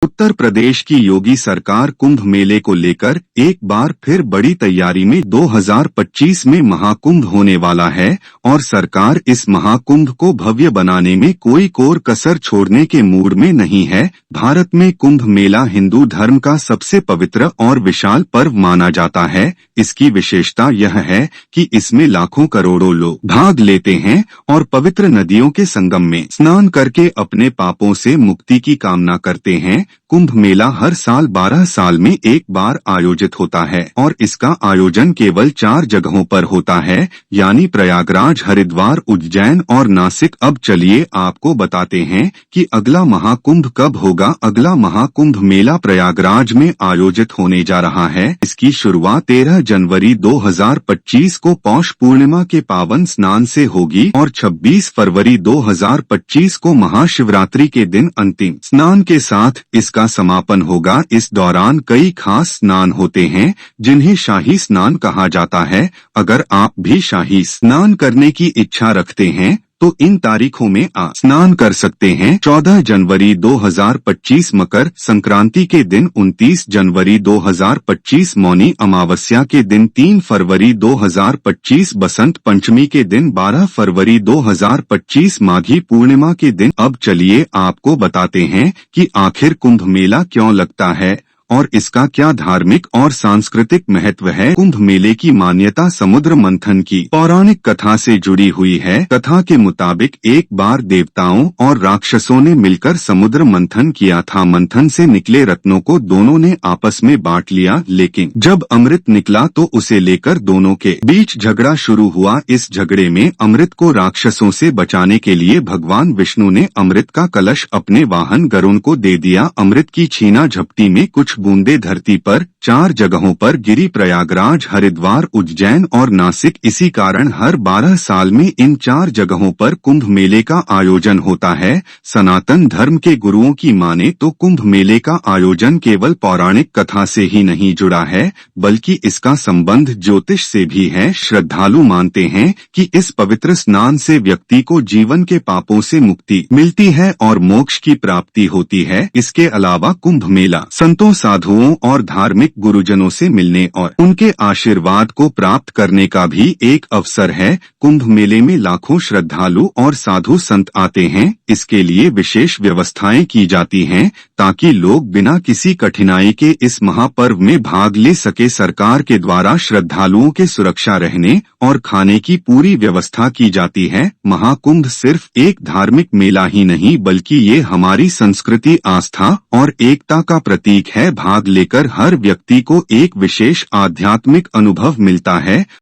उत्तर प्रदेश की योगी सरकार कुंभ मेले को लेकर एक बार फिर बड़ी तैयारी में 2025 में महाकुंभ होने वाला है और सरकार इस महाकुंभ को भव्य बनाने में कोई कोर कसर छोड़ने के मूड में नहीं है। भारत में कुंभ मेला हिंदू धर्म का सबसे पवित्र और विशाल पर्व माना जाता है। इसकी विशेषता यह है कि इसमें लाखों करोड़ों लोग भाग लेते हैं और पवित्र नदियों के संगम में स्नान करके अपने पापों से मुक्ति की कामना करते हैं। कुंभ मेला हर साल 12 साल में एक बार आयोजित होता है और इसका आयोजन केवल 4 जगहों पर होता है, यानी प्रयागराज, हरिद्वार, उज्जैन और नासिक। अब चलिए आपको बताते हैं कि अगला महाकुंभ कब होगा। अगला महाकुंभ मेला प्रयागराज में आयोजित होने जा रहा है। इसकी शुरुआत 13 जनवरी 2025 को पौष पूर्णिमा के पावन स्नान से होगी और 26 फरवरी 2025 को महाशिवरात्रि के दिन अंतिम स्नान के साथ इसका समापन होगा। इस दौरान कई खास स्नान होते हैं जिन्हें शाही स्नान कहा जाता है। अगर आप भी शाही स्नान करने की इच्छा रखते हैं तो इन तारीखों में आप स्नान कर सकते हैं। 14 जनवरी 2025 मकर संक्रांति के दिन, 29 जनवरी 2025 मौनी अमावस्या के दिन, 3 फरवरी 2025 बसंत पंचमी के दिन, 12 फरवरी 2025 माघी पूर्णिमा के दिन। अब चलिए आपको बताते हैं कि आखिर कुंभ मेला क्यों लगता है और इसका क्या धार्मिक और सांस्कृतिक महत्व है। कुंभ मेले की मान्यता समुद्र मंथन की पौराणिक कथा से जुड़ी हुई है। कथा के मुताबिक एक बार देवताओं और राक्षसों ने मिलकर समुद्र मंथन किया था। मंथन से निकले रत्नों को दोनों ने आपस में बांट लिया, लेकिन जब अमृत निकला तो उसे लेकर दोनों के बीच झगड़ा शुरू हुआ। इस झगड़े में अमृत को राक्षसों से बचाने के लिए भगवान विष्णु ने अमृत का कलश अपने वाहन गरुण को दे दिया। अमृत की छीना झपटी में कुछ बूंदे धरती पर 4 जगहों पर गिरी, प्रयागराज, हरिद्वार, उज्जैन और नासिक। इसी कारण हर 12 साल में इन 4 जगहों पर कुंभ मेले का आयोजन होता है। सनातन धर्म के गुरुओं की माने तो कुंभ मेले का आयोजन केवल पौराणिक कथा से ही नहीं जुड़ा है, बल्कि इसका संबंध ज्योतिष से भी है। श्रद्धालु मानते हैं कि इस पवित्र स्नान से व्यक्ति को जीवन के पापों से मुक्ति मिलती है और मोक्ष की प्राप्ति होती है। इसके अलावा कुंभ मेला संतों, साधुओं और धार्मिक गुरुजनों से मिलने और उनके आशीर्वाद को प्राप्त करने का भी एक अवसर है। कुंभ मेले में लाखों श्रद्धालु और साधु संत आते हैं। इसके लिए विशेष व्यवस्थाएं की जाती हैं ताकि लोग बिना किसी कठिनाई के इस महापर्व में भाग ले सके। सरकार के द्वारा श्रद्धालुओं के सुरक्षा रहने और खाने की पूरी व्यवस्था की जाती है। महाकुंभ सिर्फ एक धार्मिक मेला ही नहीं, बल्कि ये हमारी संस्कृति, आस्था और एकता का प्रतीक है। भाग लेकर हर व्यक्ति को एक विशेष आध्यात्मिक अनुभव मिलता है।